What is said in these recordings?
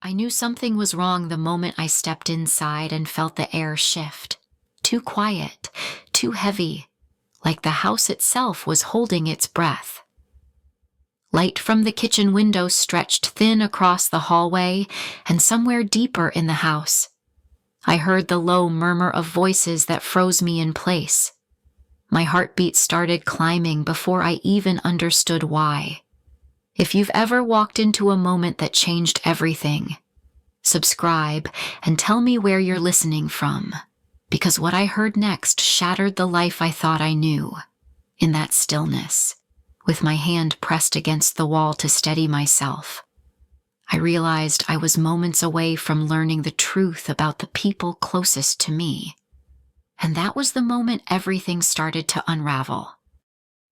I knew something was wrong the moment I stepped inside and felt the air shift. Too quiet, too heavy, like the house itself was holding its breath. Light from the kitchen window stretched thin across the hallway and somewhere deeper in the house. I heard the low murmur of voices that froze me in place. My heartbeat started climbing before I even understood why. If you've ever walked into a moment that changed everything, subscribe and tell me where you're listening from, because what I heard next shattered the life I thought I knew. In that stillness, with my hand pressed against the wall to steady myself, I realized I was moments away from learning the truth about the people closest to me. And that was the moment everything started to unravel.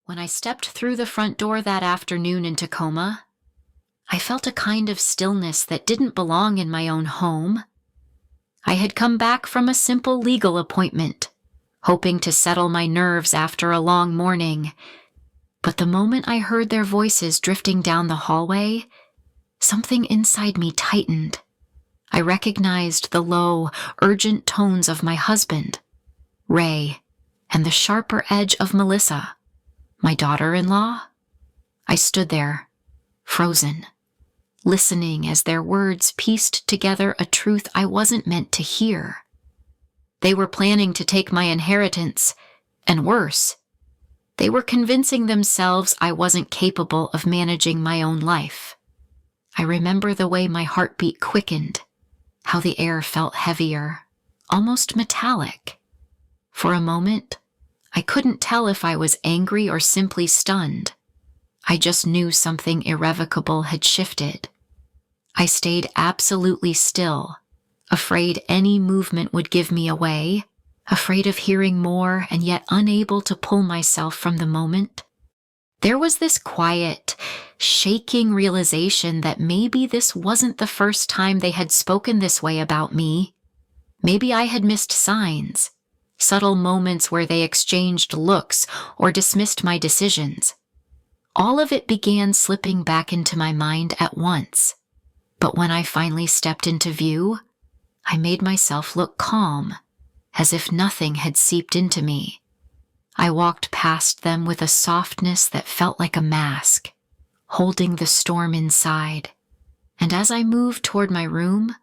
When I stepped through the front door that afternoon in Tacoma, I felt a kind of stillness that didn't belong in my own home. I had come back from a simple legal appointment, hoping to settle my nerves after a long morning. But the moment I heard their voices drifting down the hallway, something inside me tightened. I recognized the low, urgent tones of my husband, Ray, and the sharper edge of Melissa, my daughter-in-law. I stood there, frozen, listening as their words pieced together a truth I wasn't meant to hear. They were planning to take my inheritance, and worse, they were convincing themselves I wasn't capable of managing my own life. I remember the way my heartbeat quickened, how the air felt heavier, almost metallic. For a moment, I couldn't tell if I was angry or simply stunned. I just knew something irrevocable had shifted. I stayed absolutely still, afraid any movement would give me away, afraid of hearing more and yet unable to pull myself from the moment. There was this quiet, shaking realization that maybe this wasn't the first time they had spoken this way about me. Maybe I had missed signs, subtle moments where they exchanged looks or dismissed my decisions. All of it began slipping back into my mind at once. But when I finally stepped into view, I made myself look calm, as if nothing had seeped into me. I walked past them with a softness that felt like a mask, holding the storm inside. And as I moved toward my room,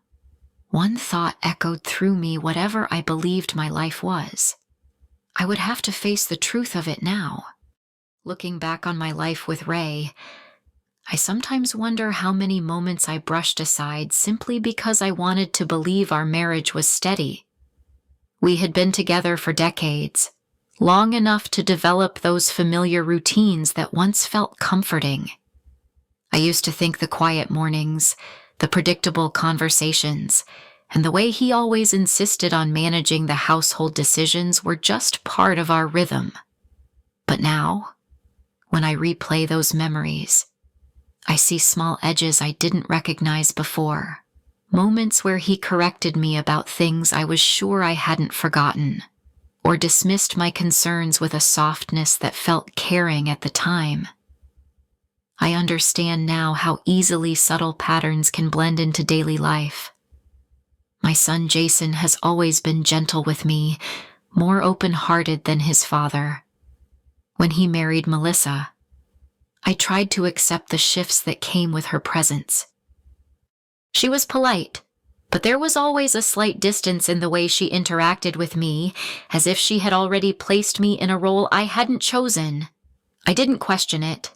one thought echoed through me whatever I believed my life was. I would have to face the truth of it now. Looking back on my life with Ray, I sometimes wonder how many moments I brushed aside simply because I wanted to believe our marriage was steady. We had been together for decades, long enough to develop those familiar routines that once felt comforting. I used to think the quiet mornings, the predictable conversations, and the way he always insisted on managing the household decisions were just part of our rhythm. But now, when I replay those memories, I see small edges I didn't recognize before, moments where he corrected me about things I was sure I hadn't forgotten, or dismissed my concerns with a softness that felt caring at the time. I understand now how easily subtle patterns can blend into daily life. My son Jason has always been gentle with me, more open-hearted than his father. When he married Melissa, I tried to accept the shifts that came with her presence. She was polite, but there was always a slight distance in the way she interacted with me, as if she had already placed me in a role I hadn't chosen. I didn't question it.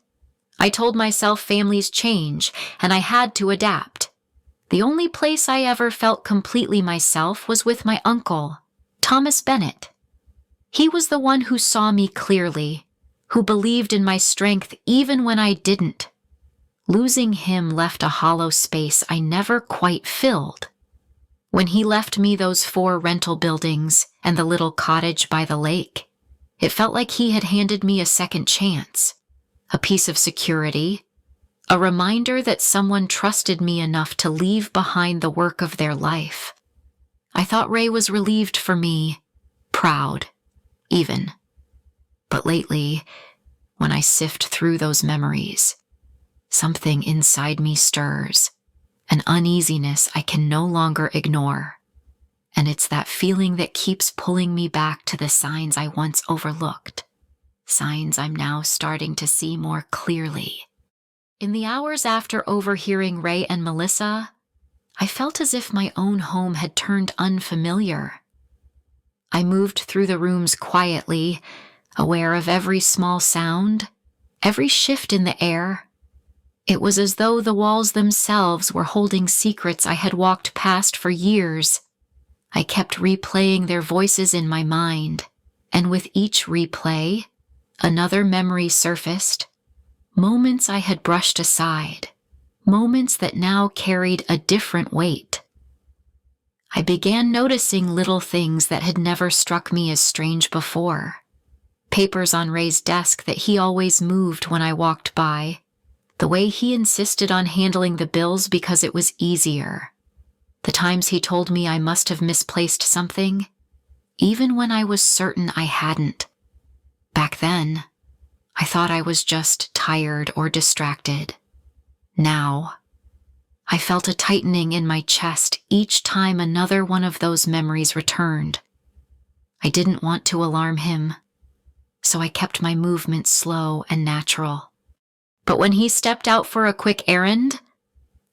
I told myself families change, and I had to adapt. The only place I ever felt completely myself was with my uncle, Thomas Bennett. He was the one who saw me clearly, who believed in my strength even when I didn't. Losing him left a hollow space I never quite filled. When he left me those 4 rental buildings and the little cottage by the lake, it felt like he had handed me a second chance, a piece of security, a reminder that someone trusted me enough to leave behind the work of their life. I thought Ray was relieved for me, proud, even. But lately, when I sift through those memories, something inside me stirs, an uneasiness I can no longer ignore. And it's that feeling that keeps pulling me back to the signs I once overlooked, signs I'm now starting to see more clearly. In the hours after overhearing Ray and Melissa, I felt as if my own home had turned unfamiliar. I moved through the rooms quietly, aware of every small sound, every shift in the air. It was as though the walls themselves were holding secrets I had walked past for years. I kept replaying their voices in my mind, and with each replay, another memory surfaced, moments I had brushed aside, moments that now carried a different weight. I began noticing little things that had never struck me as strange before. Papers on Ray's desk that he always moved when I walked by, the way he insisted on handling the bills because it was easier, the times he told me I must have misplaced something, even when I was certain I hadn't. Back then, I thought I was just tired or distracted. Now, I felt a tightening in my chest each time another one of those memories returned. I didn't want to alarm him, so I kept my movements slow and natural. But when he stepped out for a quick errand,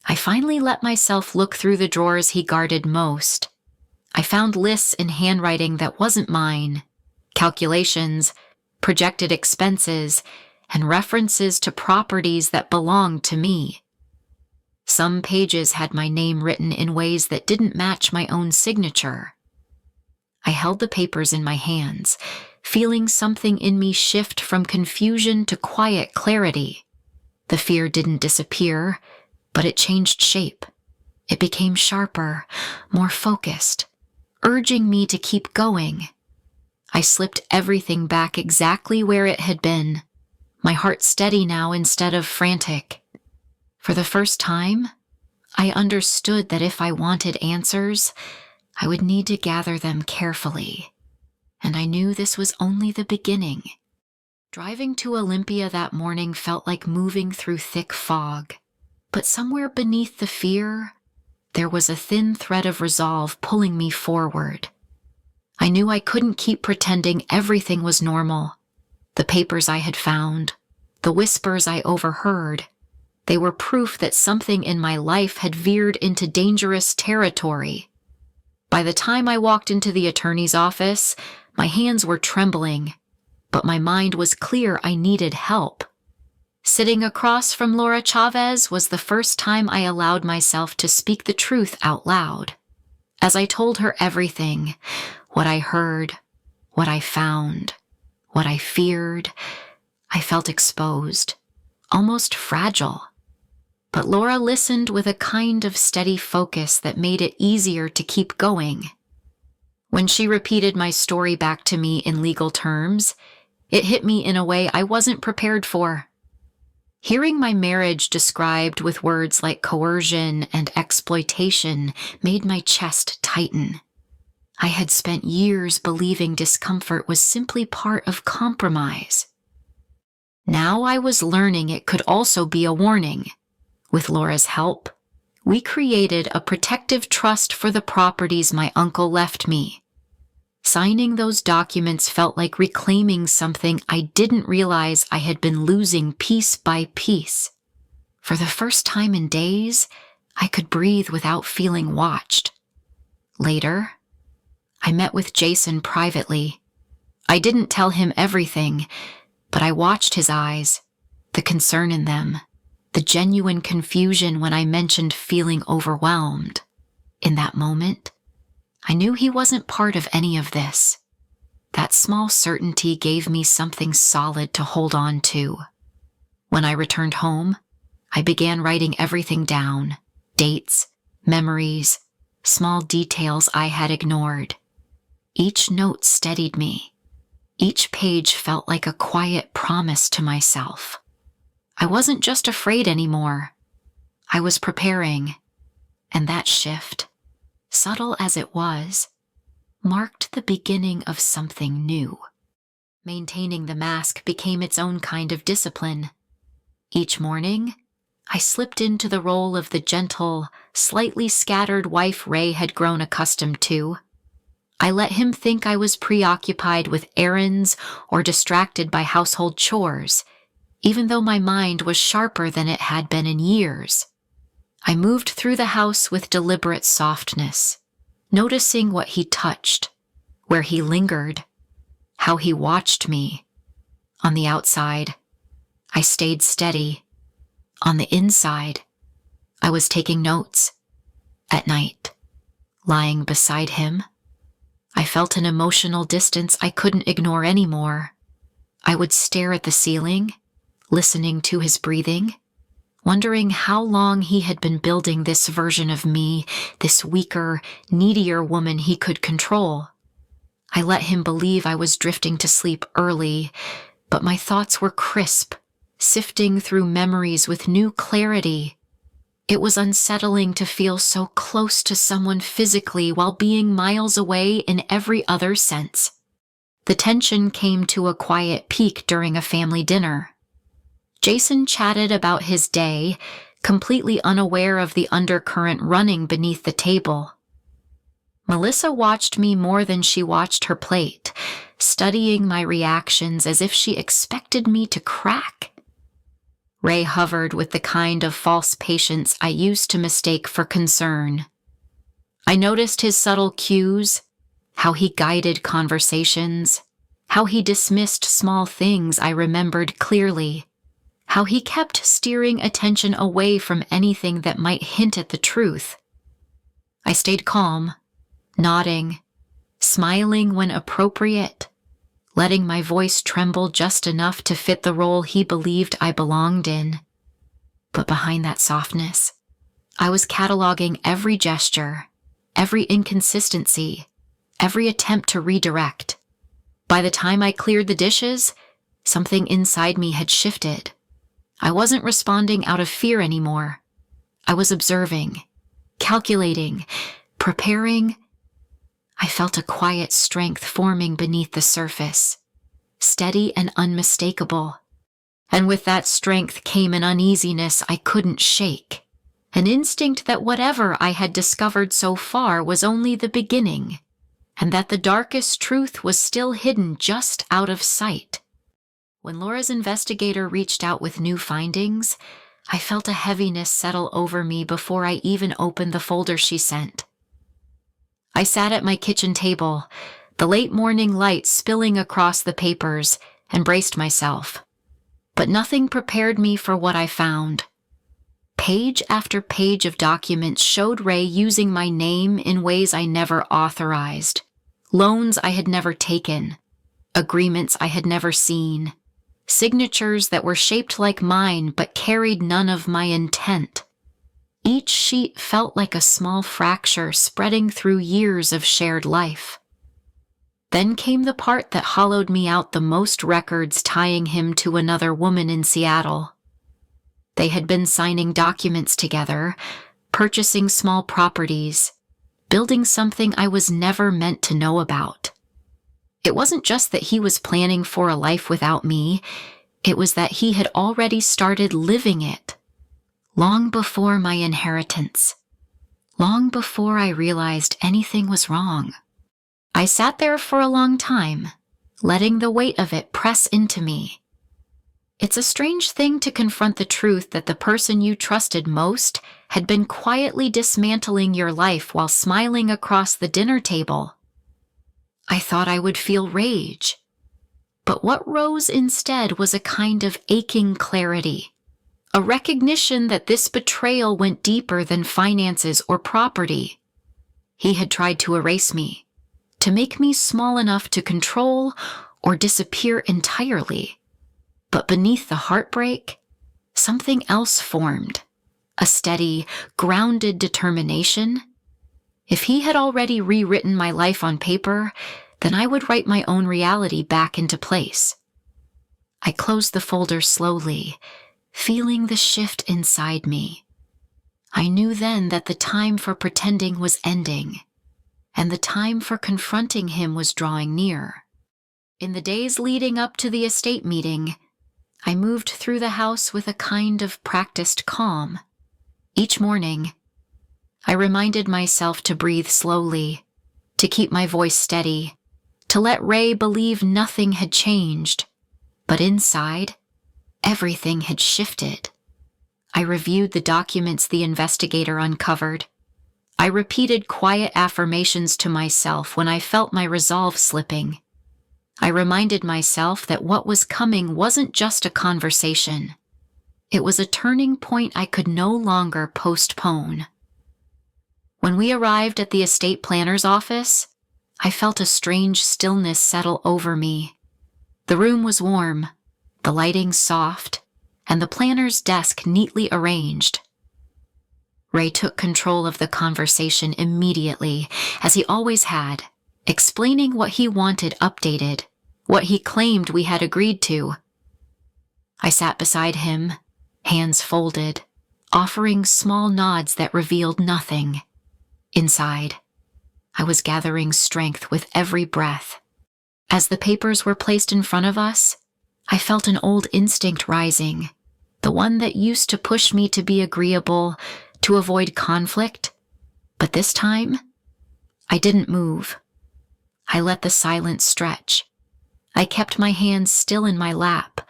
I finally let myself look through the drawers he guarded most. I found lists in handwriting that wasn't mine, calculations, projected expenses, and references to properties that belonged to me. Some pages had my name written in ways that didn't match my own signature. I held the papers in my hands, feeling something in me shift from confusion to quiet clarity. The fear didn't disappear, but it changed shape. It became sharper, more focused, urging me to keep going. I slipped everything back exactly where it had been, my heart steady now instead of frantic. For the first time, I understood that if I wanted answers, I would need to gather them carefully. And I knew this was only the beginning. Driving to Olympia that morning felt like moving through thick fog, but somewhere beneath the fear, there was a thin thread of resolve pulling me forward. I knew I couldn't keep pretending everything was normal. The papers I had found, the whispers I overheard, they were proof that something in my life had veered into dangerous territory. By the time I walked into the attorney's office, my hands were trembling, but my mind was clear I needed help. Sitting across from Laura Chavez was the first time I allowed myself to speak the truth out loud. As I told her everything, what I heard, what I found, what I feared, I felt exposed, almost fragile. But Laura listened with a kind of steady focus that made it easier to keep going. When she repeated my story back to me in legal terms, it hit me in a way I wasn't prepared for. Hearing my marriage described with words like coercion and exploitation made my chest tighten. I had spent years believing discomfort was simply part of compromise. Now I was learning it could also be a warning. With Laura's help, we created a protective trust for the properties my uncle left me. Signing those documents felt like reclaiming something I didn't realize I had been losing piece by piece. For the first time in days, I could breathe without feeling watched. Later, I met with Jason privately. I didn't tell him everything, but I watched his eyes, the concern in them, the genuine confusion when I mentioned feeling overwhelmed. In that moment, I knew he wasn't part of any of this. That small certainty gave me something solid to hold on to. When I returned home, I began writing everything down, dates, memories, small details I had ignored. Each note steadied me. Each page felt like a quiet promise to myself. I wasn't just afraid anymore. I was preparing, and that shift, subtle as it was, marked the beginning of something new. Maintaining the mask became its own kind of discipline. Each morning, I slipped into the role of the gentle, slightly scattered wife Ray had grown accustomed to. I let him think I was preoccupied with errands or distracted by household chores, even though my mind was sharper than it had been in years. I moved through the house with deliberate softness, noticing what he touched, where he lingered, how he watched me. On the outside, I stayed steady. On the inside, I was taking notes. At night, lying beside him, I felt an emotional distance I couldn't ignore anymore. I would stare at the ceiling, listening to his breathing, wondering how long he had been building this version of me, this weaker, needier woman he could control. I let him believe I was drifting to sleep early, but my thoughts were crisp, sifting through memories with new clarity. It was unsettling to feel so close to someone physically while being miles away in every other sense. The tension came to a quiet peak during a family dinner. Jason chatted about his day, completely unaware of the undercurrent running beneath the table. Melissa watched me more than she watched her plate, studying my reactions as if she expected me to crack. Ray hovered with the kind of false patience I used to mistake for concern. I noticed his subtle cues, how he guided conversations, how he dismissed small things I remembered clearly, how he kept steering attention away from anything that might hint at the truth. I stayed calm, nodding, smiling when appropriate, letting my voice tremble just enough to fit the role he believed I belonged in. But behind that softness, I was cataloging every gesture, every inconsistency, every attempt to redirect. By the time I cleared the dishes, something inside me had shifted. I wasn't responding out of fear anymore. I was observing, calculating, preparing. I felt a quiet strength forming beneath the surface, steady and unmistakable. And with that strength came an uneasiness I couldn't shake, an instinct that whatever I had discovered so far was only the beginning, and that the darkest truth was still hidden just out of sight. When Laura's investigator reached out with new findings, I felt a heaviness settle over me before I even opened the folder she sent. I sat at my kitchen table, the late morning light spilling across the papers, and braced myself. But nothing prepared me for what I found. Page after page of documents showed Ray using my name in ways I never authorized, loans I had never taken, agreements I had never seen, signatures that were shaped like mine but carried none of my intent. Each sheet felt like a small fracture spreading through years of shared life. Then came the part that hollowed me out the most: records tying him to another woman in Seattle. They had been signing documents together, purchasing small properties, building something I was never meant to know about. It wasn't just that he was planning for a life without me, it was that he had already started living it. Long before my inheritance. Long before I realized anything was wrong. I sat there for a long time, letting the weight of it press into me. It's a strange thing to confront the truth that the person you trusted most had been quietly dismantling your life while smiling across the dinner table. I thought I would feel rage. But what rose instead was a kind of aching clarity. A recognition that this betrayal went deeper than finances or property. He had tried to erase me, to make me small enough to control or disappear entirely. But beneath the heartbreak, something else formed, a steady, grounded determination. If he had already rewritten my life on paper, then I would write my own reality back into place. I closed the folder slowly, feeling the shift inside me. I knew then that the time for pretending was ending, and the time for confronting him was drawing near. In the days leading up to the estate meeting, I moved through the house with a kind of practiced calm. Each morning, I reminded myself to breathe slowly, to keep my voice steady, to let Ray believe nothing had changed. But inside, everything had shifted. I reviewed the documents the investigator uncovered. I repeated quiet affirmations to myself when I felt my resolve slipping. I reminded myself that what was coming wasn't just a conversation. It was a turning point I could no longer postpone. When we arrived at the estate planner's office, I felt a strange stillness settle over me. The room was warm, the lighting soft, and the planner's desk neatly arranged. Ray took control of the conversation immediately, as he always had, explaining what he wanted updated, what he claimed we had agreed to. I sat beside him, hands folded, offering small nods that revealed nothing. Inside, I was gathering strength with every breath. As the papers were placed in front of us, I felt an old instinct rising, the one that used to push me to be agreeable, to avoid conflict. But this time, I didn't move. I let the silence stretch. I kept my hands still in my lap,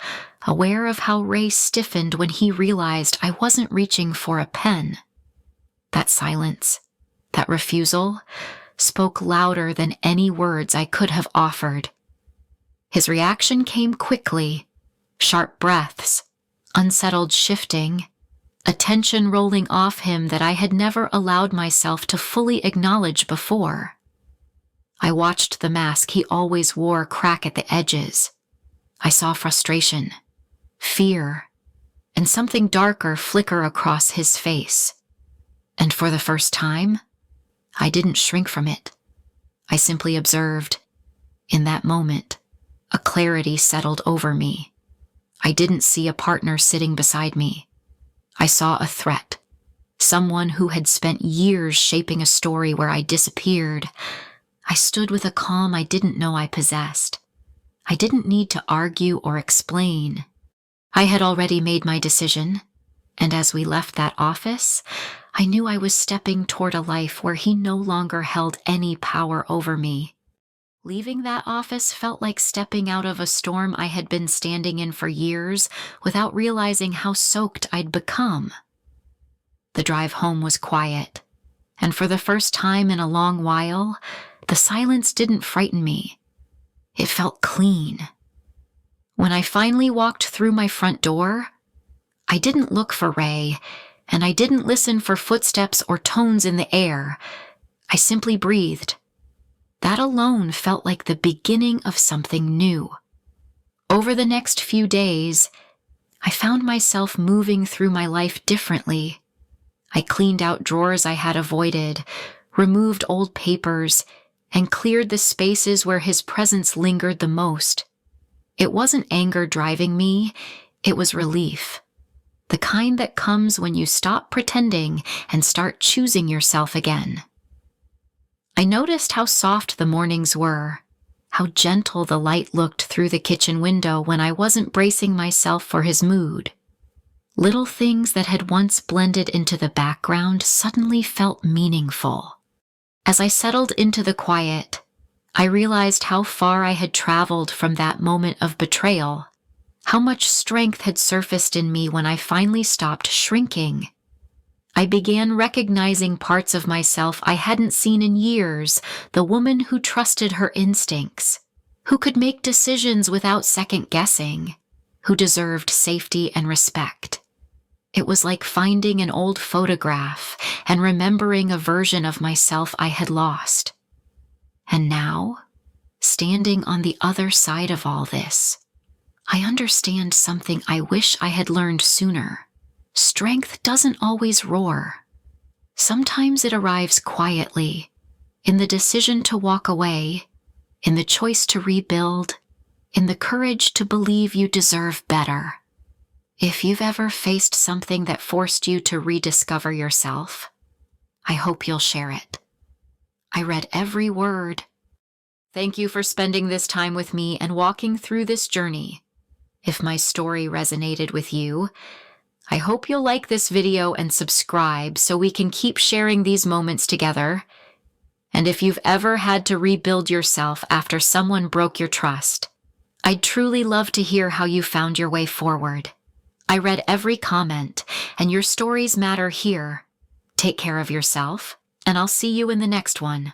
aware of how Ray stiffened when he realized I wasn't reaching for a pen. That silence, that refusal, spoke louder than any words I could have offered. His reaction came quickly, sharp breaths, unsettled shifting, a tension rolling off him that I had never allowed myself to fully acknowledge before. I watched the mask he always wore crack at the edges. I saw frustration, fear, and something darker flicker across his face. And for the first time, I didn't shrink from it. I simply observed. In that moment, a clarity settled over me. I didn't see a partner sitting beside me. I saw a threat, someone who had spent years shaping a story where I disappeared. I stood with a calm I didn't know I possessed. I didn't need to argue or explain. I had already made my decision, and as we left that office, I knew I was stepping toward a life where he no longer held any power over me. Leaving that office felt like stepping out of a storm I had been standing in for years without realizing how soaked I'd become. The drive home was quiet, and for the first time in a long while, the silence didn't frighten me. It felt clean. When I finally walked through my front door, I didn't look for Ray, and I didn't listen for footsteps or tones in the air. I simply breathed. That alone felt like the beginning of something new. Over the next few days, I found myself moving through my life differently. I cleaned out drawers I had avoided, removed old papers, and cleared the spaces where his presence lingered the most. It wasn't anger driving me, it was relief. The kind that comes when you stop pretending and start choosing yourself again. I noticed how soft the mornings were, how gentle the light looked through the kitchen window when I wasn't bracing myself for his mood. Little things that had once blended into the background suddenly felt meaningful. As I settled into the quiet, I realized how far I had traveled from that moment of betrayal, how much strength had surfaced in me when I finally stopped shrinking. I began recognizing parts of myself I hadn't seen in years, the woman who trusted her instincts, who could make decisions without second-guessing, who deserved safety and respect. It was like finding an old photograph and remembering a version of myself I had lost. And now, standing on the other side of all this, I understand something I wish I had learned sooner. Strength doesn't always roar. Sometimes it arrives quietly, in the decision to walk away, in the choice to rebuild, in the courage to believe you deserve better. If you've ever faced something that forced you to rediscover yourself, I hope you'll share it. I read every word. Thank you for spending this time with me and walking through this journey. If my story resonated with you, I hope you'll like this video and subscribe so we can keep sharing these moments together. And if you've ever had to rebuild yourself after someone broke your trust, I'd truly love to hear how you found your way forward. I read every comment, and your stories matter here. Take care of yourself, and I'll see you in the next one.